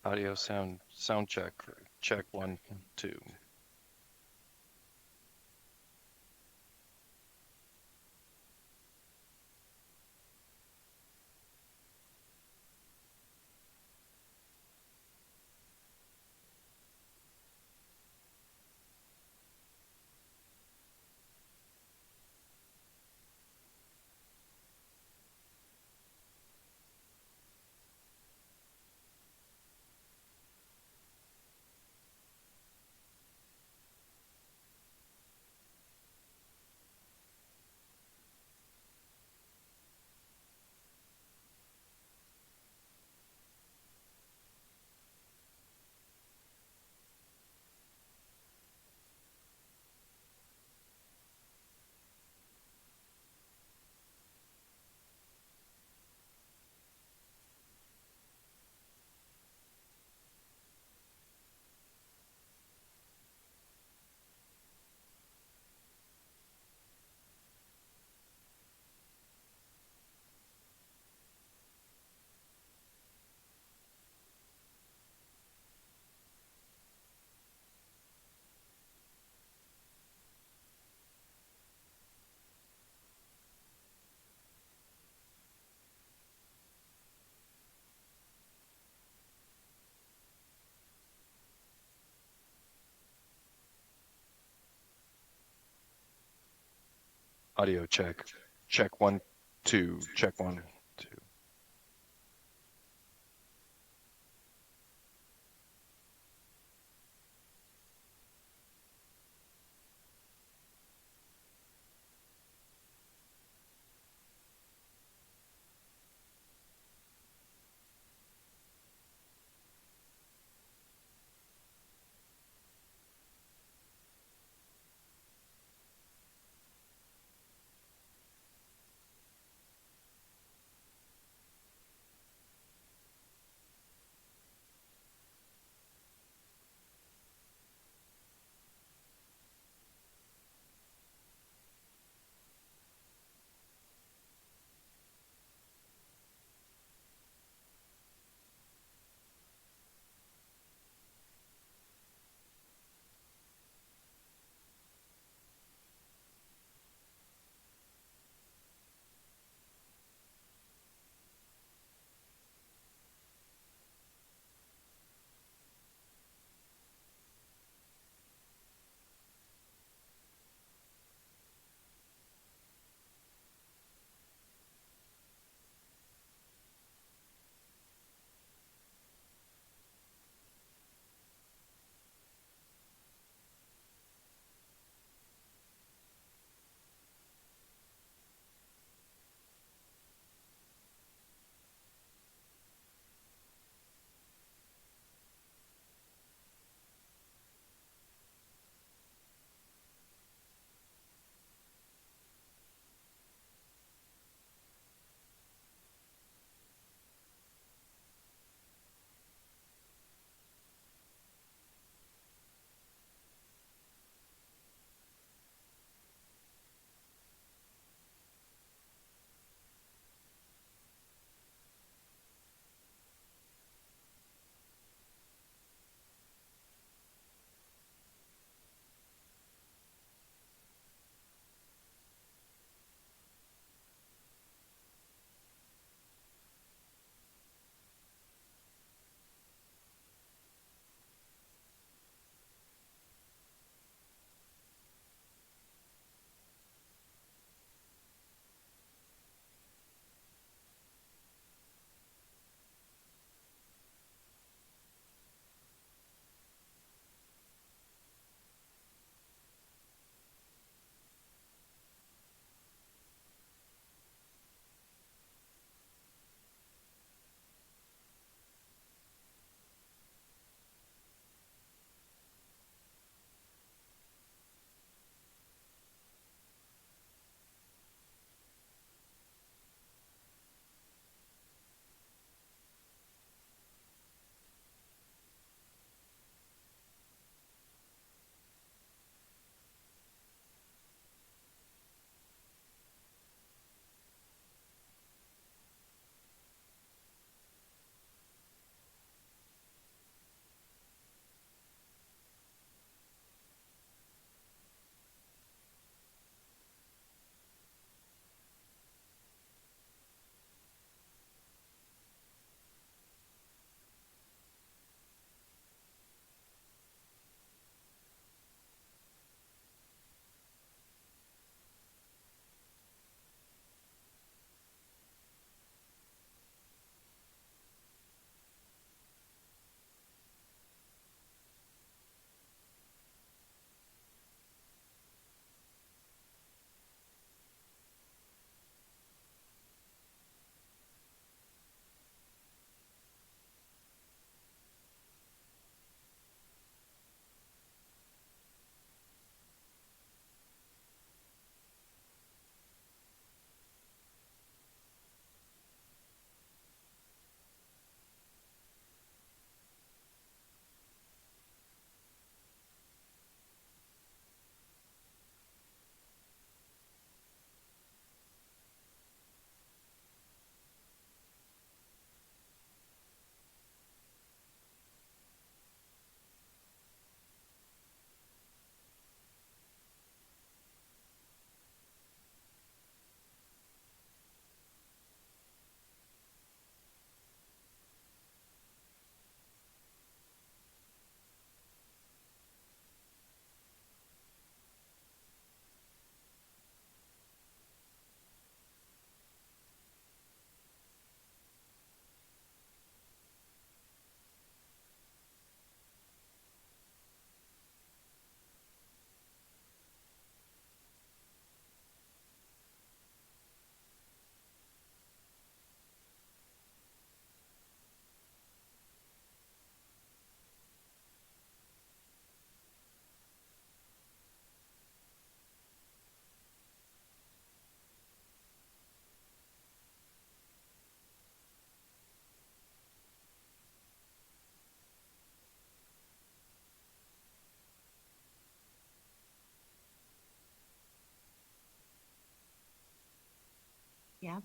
Audio sound check. Check one, two. Audio check. Check one, two. Check one, two. Yeah.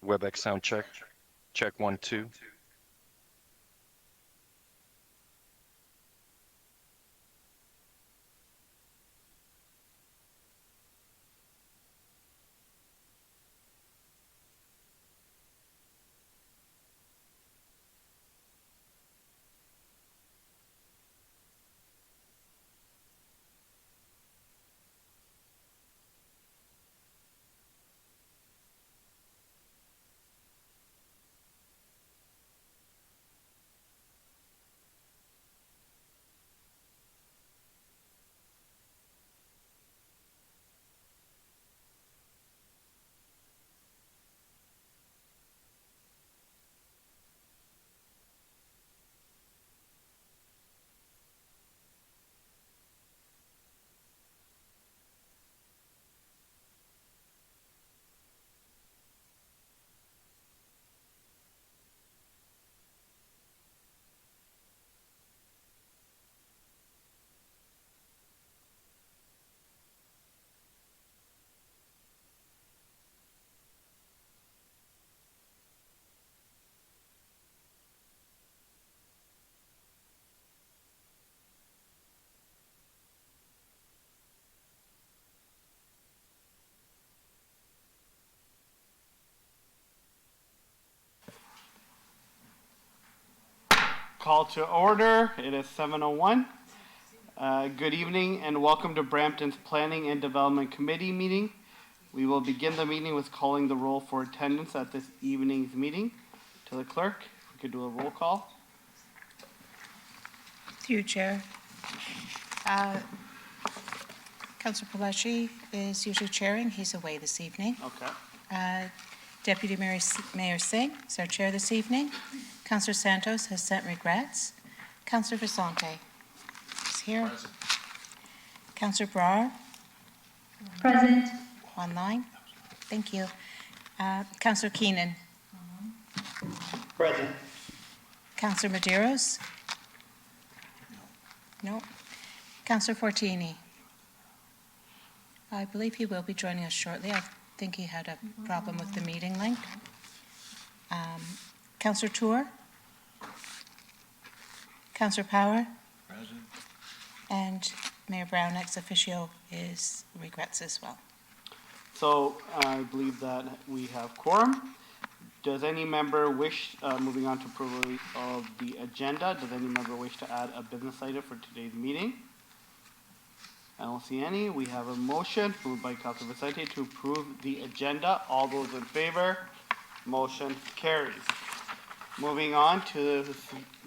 WebEx sound check. Check 1, 2. Call to order. It is 7:01. Good evening and welcome to Brampton's Planning and Development Committee meeting. We will begin the meeting with calling the roll for attendance at this evening's meeting. To the clerk, if we could do a roll call. Through you, Chair. Councillor Palachi is usually chairing. He's away this evening. Okay. Deputy Mayor Singh is our chair this evening. Councillor Santos has sent regrets. Councillor Vicente is here. Present. Councillor Brar, Present. online. Thank you. Councillor Keenan. Present. Councillor Medeiros? No. Councillor Fortini? I believe he will be joining us shortly. I think he had a problem with the meeting link. Councillor Tour? Councillor Power? Present. And Mayor Brown, ex officio, is regrets as well. So I believe that we have quorum. Does any member wish, moving on to approval of the agenda, does any member wish to add a business item for today's meeting? I don't see any. We have a motion moved by Councilor Vicente to approve the agenda. All those in favor? Motion carries. Moving on to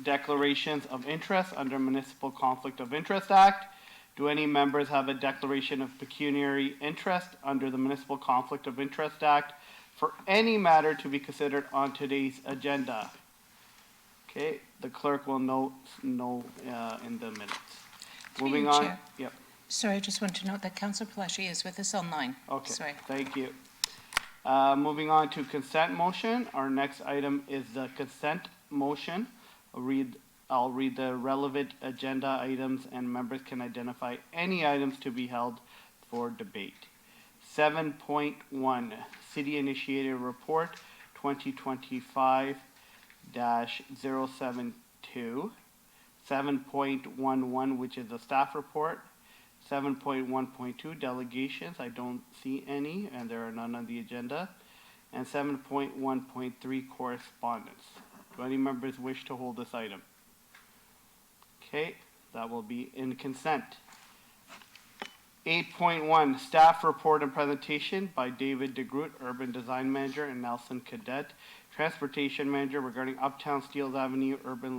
declarations of interest under Municipal Conflict of Interest Act. Do any members have a declaration of pecuniary interest under the Municipal Conflict of Interest Act for any matter to be considered on today's agenda? Okay, the clerk will note in the minutes. Through Moving you, on. Chair. Yep. Sorry, I just want to note that Councillor Palachi is with us online. Okay, Sorry. thank you. Moving on to consent motion, our next item is the consent motion. I'll read I'll read the relevant agenda items and members can identify any items to be held for debate. 7.1, City Initiated Report 2025-072. 7.11, which is the staff report. 7.1.2, delegations. I don't see any, and there are none on the agenda. And 7.1.3, correspondence. Do any members wish to hold this item? Okay, that will be in consent. 8.1, staff report and presentation by David DeGroot, Urban Design Manager, and Nelson Cadet, Transportation Manager, regarding Uptown Steeles Avenue Urban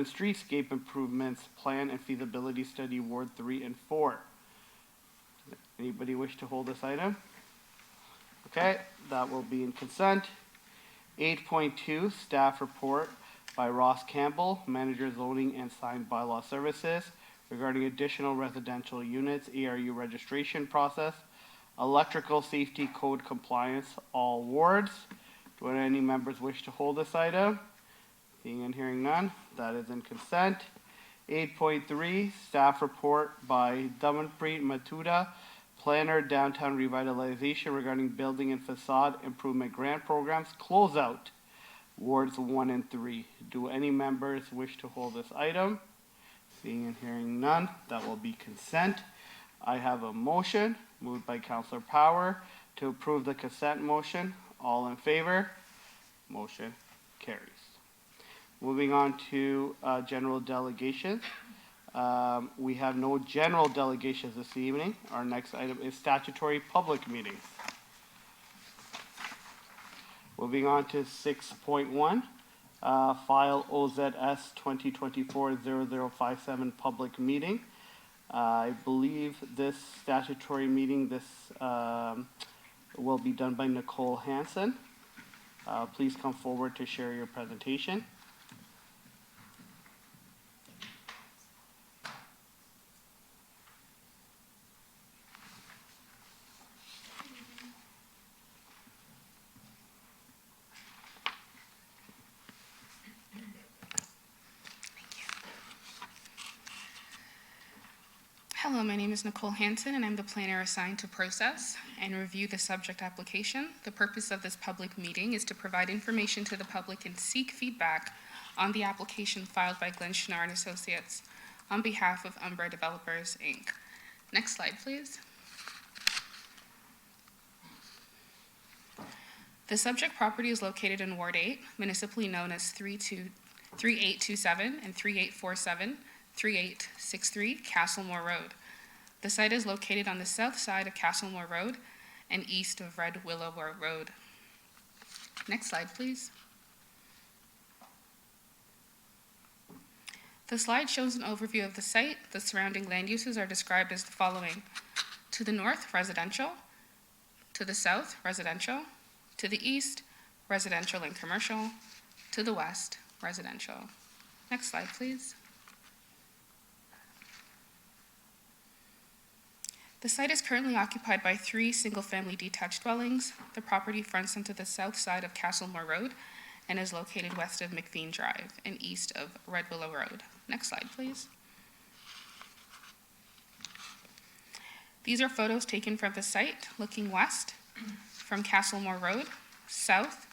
Streetscape Improvements Plan and Feasibility Study, Ward 3 and 4. Anybody wish to hold this item? Okay, that will be in consent. 8.2, staff report by Ross Campbell, Manager Zoning and Signed Bylaw Services, regarding additional residential units, ARU registration process, electrical safety code compliance, all wards. Do any members wish to hold this item? Seeing and hearing none, that is in consent. 8.3, staff report by Damanpreet Matuda, Planner Downtown Revitalization, regarding building and facade improvement grant programs, closeout, wards 1 and 3. Do any members wish to hold this item? Seeing and hearing none, that will be consent. I have a motion moved by Councillor Power to approve the consent motion. All in favor? Motion carries. Moving on to general delegations. We have no general delegations this evening. Our next item is statutory public meetings. Moving on to 6.1, file OZS 2024-0057 public meeting. I believe this statutory meeting, will be done by Nicole Hansen. Please come forward to share your presentation. Hello, my name is Nicole Hansen, and I'm the planner assigned to process and review the subject application. The purpose of this public meeting is to provide information to the public and seek feedback on the application filed by Glenn Chenard Associates on behalf of Umbra Developers, Inc. Next slide, please. The subject property is located in Ward 8, municipally known as 3827 and 3847, 3863 Castlemore Road. The site is located on the south side of Castlemore Road and east of Red Willow Road. Next slide, please. The slide shows an overview of the site. The surrounding land uses are described as the following. To the north, residential. To the south, residential. To the east, residential and commercial. To the west, residential. Next slide, please. The site is currently occupied by 3 single-family detached dwellings. The property fronts onto the south side of Castlemore Road and is located west of McVean Drive and east of Red Willow Road. Next slide, please. These are photos taken from the site looking west from Castlemore Road, south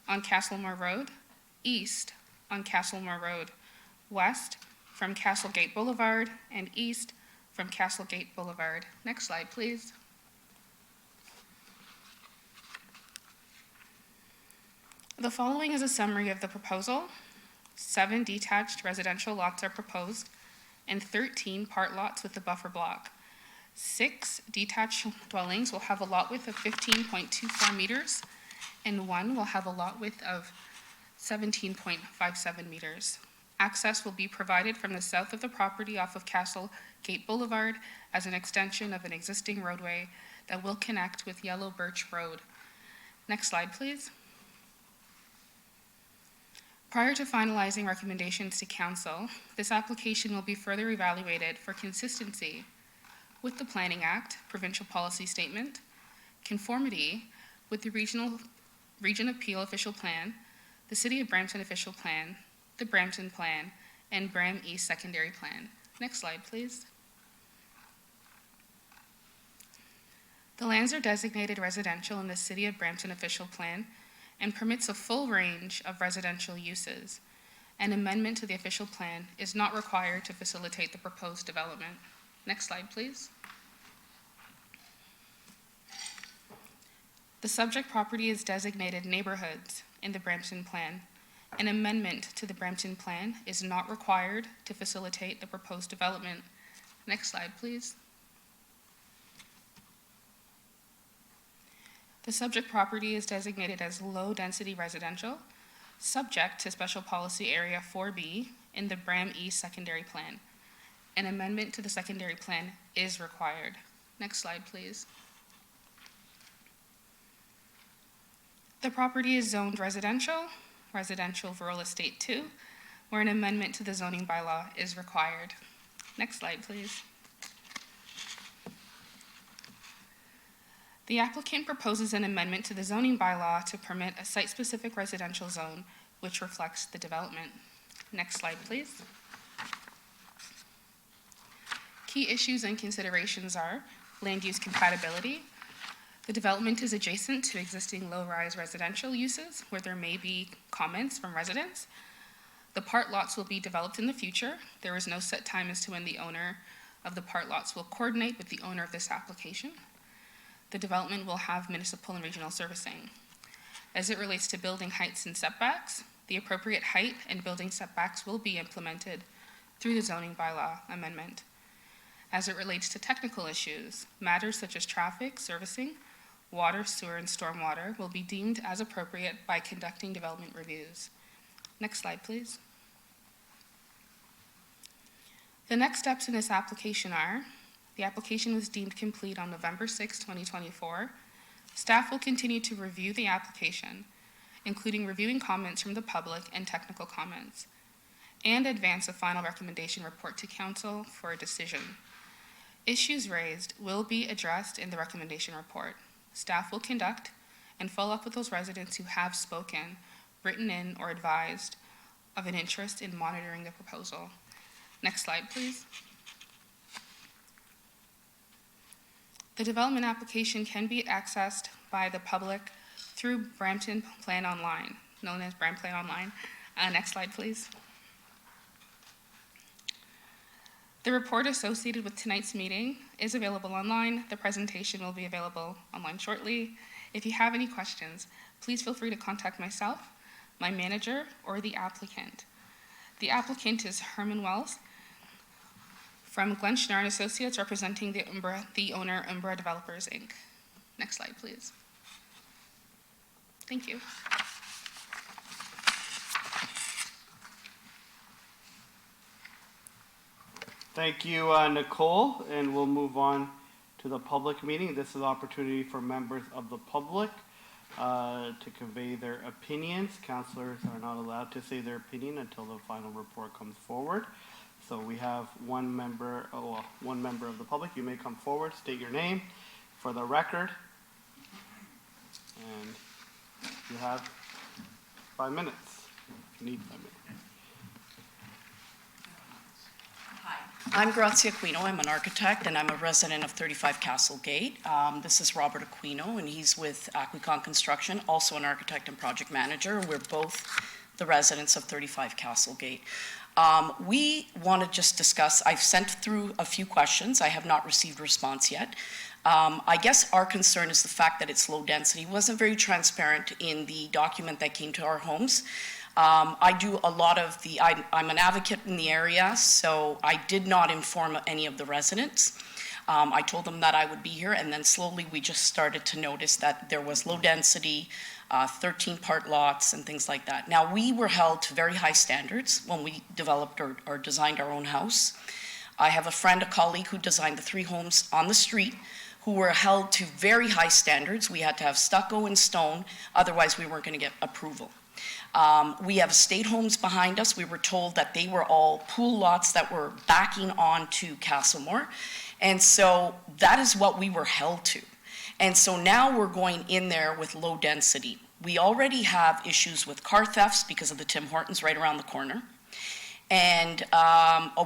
on Castlemore Road, east on Castlemore Road, west from Castlegate Boulevard, and east from Castlegate Boulevard. Next slide, please. The following is a summary of the proposal. 7 detached residential lots are proposed and 13 part lots with a buffer block. 6 detached dwellings will have a lot width of 15.24 meters and 1 will have a lot width of 17.57 meters. Access will be provided from the south of the property off of Castlegate Boulevard as an extension of an existing roadway that will connect with Yellow Birch Road. Next slide, please. Prior to finalizing recommendations to Council, this application will be further evaluated for consistency with the Planning Act, Provincial Policy Statement, conformity with the Region Appeal Official Plan, the City of Brampton Official Plan, the Brampton Plan, and Bram East Secondary Plan. Next slide, please. The lands are designated residential in the City of Brampton Official Plan and permits a full range of residential uses. An amendment to the official plan is not required to facilitate the proposed development. Next slide, please. The subject property is designated neighborhoods in the Brampton Plan. An amendment to the Brampton Plan is not required to facilitate the proposed development. Next slide, please. The subject property is designated as low-density residential, subject to Special Policy Area 4B in the Bram East Secondary Plan. An amendment to the secondary plan is required. Next slide, please. The property is zoned residential rural estate 2, where an amendment to the zoning bylaw is required. Next slide, please. The applicant proposes an amendment to the zoning bylaw to permit a site-specific residential zone which reflects the development. Next slide, please. Key issues and considerations are land use compatibility. The development is adjacent to existing low-rise residential uses where there may be comments from residents. The part lots will be developed in the future. There is no set time as to when the owner of the part lots will coordinate with the owner of this application. The development will have municipal and regional servicing. As it relates to building heights and setbacks, the appropriate height and building setbacks will be implemented through the zoning bylaw amendment. As it relates to technical issues, matters such as traffic, servicing, water, sewer, and stormwater will be deemed as appropriate by conducting development reviews. Next slide, please. The next steps in this application are: the application was deemed complete on November 6, 2024. Staff will continue to review the application, including reviewing comments from the public and technical comments, and advance a final recommendation report to council for a decision. Issues raised will be addressed in the recommendation report. Staff will conduct and follow up with those residents who have spoken, written in, or advised of an interest in monitoring the proposal. Next slide, please. The development application can be accessed by the public through Brampton Plan Online, known as Bram Plan Online. Next slide, please. The report associated with tonight's meeting is available online. The presentation will be available online shortly. If you have any questions, please feel free to contact myself, my manager, or the applicant. The applicant is Herman Wells from Glenn Schnarr and Associates, representing the owner, Umbra Developers, Inc. Next slide, please. Thank you. Thank you, Nicole, and we'll move on to the public meeting. This is an opportunity for members of the public to convey their opinions. Councilors are not allowed to say their opinion until the final report comes forward. So we have one member of the public. You may come forward, state your name for the record. And you have 5 minutes. If you need 5 minutes. Hi, I'm Grazia Aquino. I'm an architect and I'm a resident of 35 Castle Gate. This is Robert Aquino and he's with Aquicon Construction, also an architect and project manager. We're both the residents of 35 Castle Gate. We want to just discuss, I've sent through a few questions. I have not received a response yet. I guess our concern is the fact that it's low density. It wasn't very transparent in the document that came to our homes. I do a lot of I'm an advocate in the area, so I did not inform any of the residents. I told them that I would be here, and then slowly we just started to notice that there was low density, 13 part lots and things like that. Now, we were held to very high standards when we developed or designed our own house. I have a friend, a colleague who designed the 3 homes on the street who were held to very high standards. We had to have stucco and stone, otherwise we weren't going to get approval. We have state homes behind us. We were told that they were all pool lots that were backing onto Castlemore. And so that is what we were held to. And so now we're going in there with low density. We already have issues with car thefts because of the Tim Hortons right around the corner. And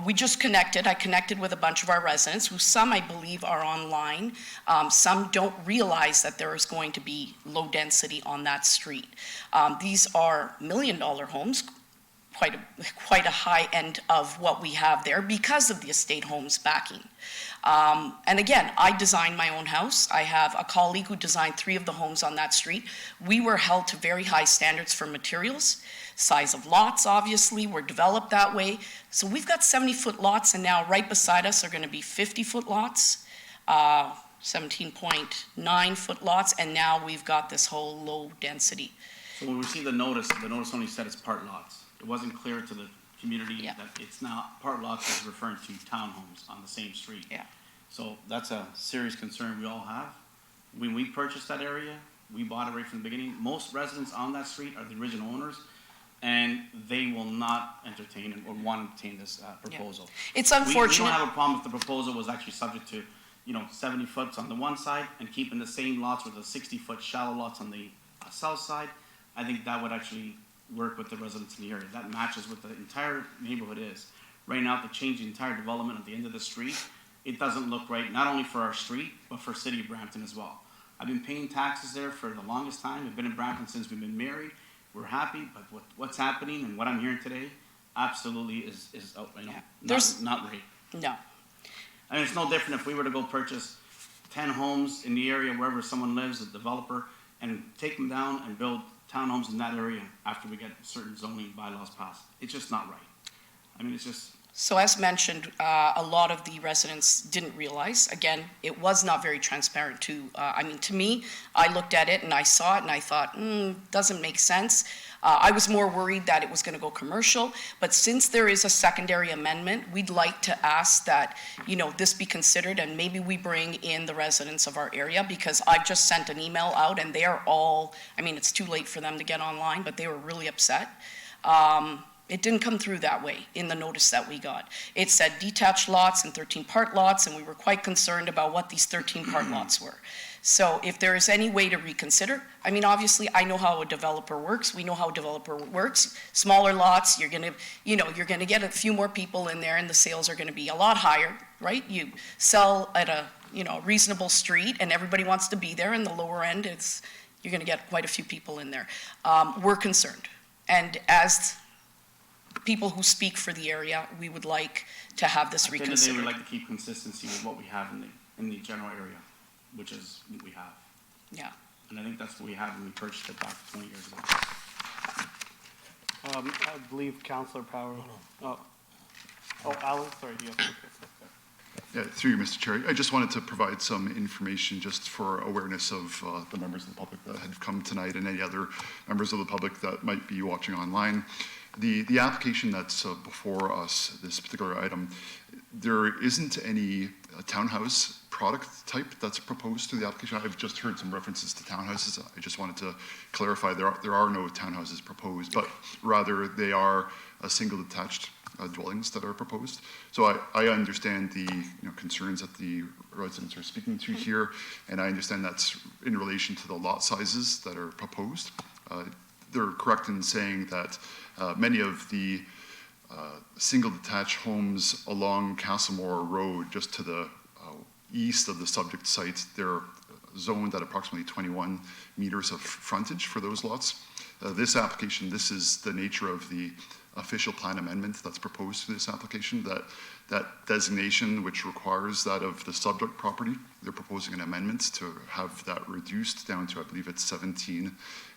we just connected. I connected with a bunch of our residents, who some I believe are online. Some don't realize that there is going to be low density on that street. These are $1 million homes, quite a high end of what we have there because of the estate homes backing. And again, I designed my own house. I have a colleague who designed 3 of the homes on that street. We were held to very high standards for materials. Size of lots, obviously, were developed that way. So we've got 70-foot lots, and now right beside us are going to be 50-foot lots, 17.9-foot lots, and now we've got this whole low density. So when we see the notice only said it's part lots. It wasn't clear to the community Yeah. that it's not, part lots is referring to townhomes on the same street. Yeah. So that's a serious concern we all have. When we purchased that area, we bought it right from the beginning. Most residents on that street are the original owners, and they will not entertain or want to entertain this proposal. It's We unfortunate. don't have a problem if the proposal was actually subject to, 70 foot on the one side and keeping the same lots with the 60-foot shallow lots on the south side. I think that would actually work with the residents in the area. That matches what the entire neighborhood is. Right now, to change the entire development at the end of the street, it doesn't look right, not only for our street, but for City of Brampton as well. I've been paying taxes there for the longest time. I've been in Brampton since we've been married. We're happy, but what's happening and what I'm hearing today absolutely is not right. No. I mean, it's no different if we were to go purchase 10 homes in the area wherever someone lives, a developer, and take them down and build townhomes in that area after we get certain zoning bylaws passed. It's just not right. I mean, it's just, So as mentioned, a lot of the residents didn't realize. Again, it was not very transparent to me, I looked at it and I saw it and I thought, doesn't make sense. I was more worried that it was going to go commercial, but since there is a secondary amendment, we'd like to ask that, this be considered, and maybe we bring in the residents of our area, because I've just sent an email out and they are all, it's too late for them to get online, but they were really upset. It didn't come through that way in the notice that we got. It said detached lots and 13-part lots, and we were quite concerned about what these 13-part lots were. So if there is any way to reconsider, obviously, I know how a developer works. We know how a developer works. Smaller lots, you're gonna get a few more people in there, and the sales are gonna be a lot higher, right? You sell at a, reasonable street, and everybody wants to be there, and the lower end, you're gonna get quite a few people in there. We're concerned. And as people who speak for the area, we would like to have this at the end of the day, reconsidered. we'd like to keep consistency with what we have in the general area, which is what we have. Yeah. And I think that's what we had when we purchased it back 20 years ago. I believe Councillor Power. Oh, Alan, sorry, you have Yeah, through you, Mr. Chair. I just wanted to provide some information just for awareness of the members of the public that had come tonight and any other members of the public that might be watching online. The application that's before us, this particular item, there isn't any townhouse product type that's proposed to the application. I've just heard some references to townhouses. I just wanted to clarify there are no townhouses proposed, but rather they are single detached dwellings that are proposed. So I understand the concerns that the residents are speaking to here, and I understand that's in relation to the lot sizes that are proposed. They're correct in saying that many of the single detached homes along Castlemore Road, just to the east of the subject site, they're zoned at approximately 21 meters of frontage for those lots. This application, this is the nature of the official plan amendment that's proposed to this application, that designation which requires that of the subject property. They're proposing an amendment to have that reduced down to, I believe it's 17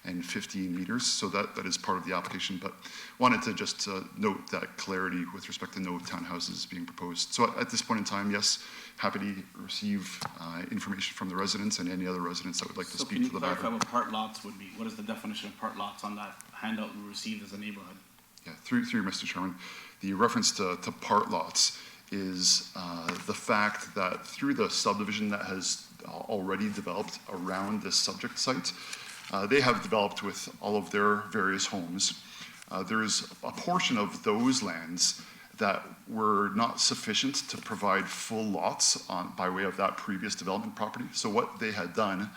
and 15 meters. So that is part of the application, but wanted to just note that clarity with respect to no townhouses being proposed. So at this point in time, yes, happy to receive information from the residents and any other residents that would like to speak to the matter. So can you clarify what part lots would be? What is the definition of part lots on that handout we received as a neighborhood? Yeah, through you, Mr. Chairman. The reference to part lots is the fact that through the subdivision that has already developed around this subject site, they have developed with all of their various homes. There's a portion of those lands that were not sufficient to provide full lots by way of that previous development property. So what they had done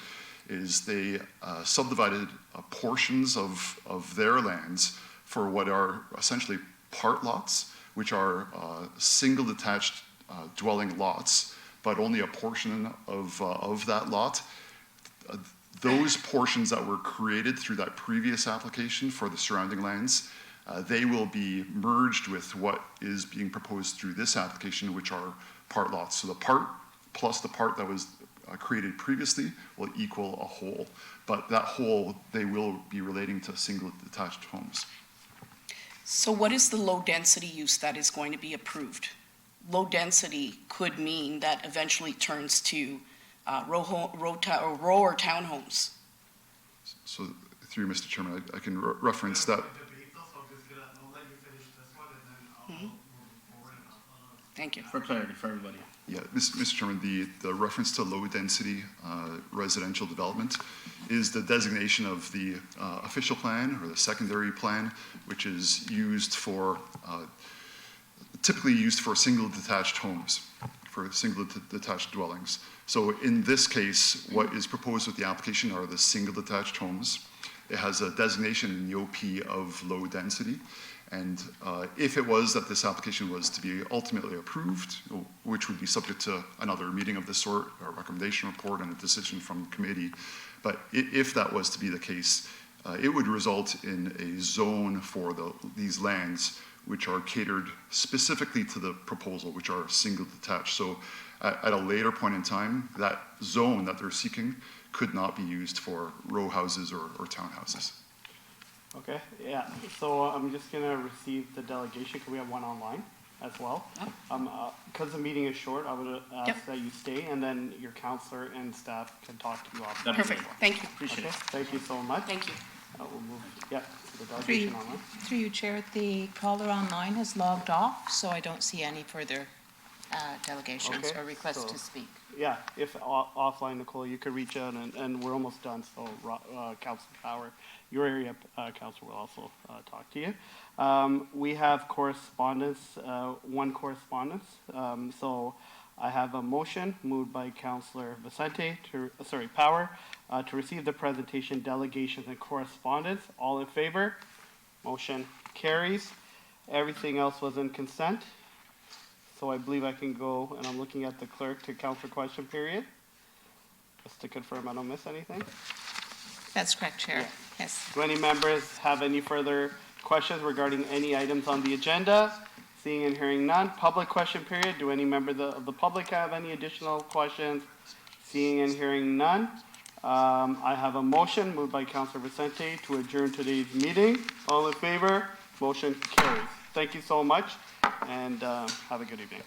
is they subdivided portions of their lands for what are essentially part lots, which are single detached dwelling lots, but only a portion of that lot. Those portions that were created through that previous application for the surrounding lands, they will be merged with what is being proposed through this application, which are part lots. So the part plus the part that was created previously will equal a whole. But that whole, they will be relating to single detached homes. So what is the low-density use that is going to be approved? Low density could mean that eventually turns to row or townhomes. So through Mr. Chairman, I can reference that. Thank you. For clarity for everybody. Yeah, Mr. Chairman, the reference to low-density residential development is the designation of the official plan or the secondary plan, which is used for, typically used for single detached homes, for single detached dwellings. So in this case, what is proposed with the application are the single detached homes. It has a designation in the OP of low density. And if it was that this application was to be ultimately approved, which would be subject to another meeting of this sort, a recommendation report and a decision from committee, but if that was to be the case, it would result in a zone for these lands which are catered specifically to the proposal, which are single detached. So at a later point in time, that zone that they're seeking could not be used for row houses or townhouses. Okay, yeah, so I'm just gonna receive the delegation. Can we have one online as well? Because the meeting is short, I would ask Yep. that you stay, and then your counselor and staff can talk to you offline. Perfect, thank you. Okay, thank you so much. Thank you. We'll move, yeah, to the Through you, delegation online. through you, Chair, the caller online has logged off, so I don't see any further delegations Okay, or requests so- to speak. Yeah, if offline, Nicole, you could reach out, and we're almost done, so Council Power, your area council will also talk to you. We have correspondence, one correspondence. So I have a motion moved by Councillor Vicente Power, to receive the presentation, delegations, and correspondence. All in favor? Motion carries. Everything else was in consent. So I believe I can go, and I'm looking at the clerk, to council question period. Just to confirm I don't miss anything. That's correct, Chair. Yeah. Yes. Do any members have any further questions regarding any items on the agenda? Seeing and hearing none. Public question period. Do any member of the public have any additional questions? Seeing and hearing none. I have a motion moved by Councillor Vicente to adjourn today's meeting. All in favor? Motion carries. Thank you so much, and have a good evening.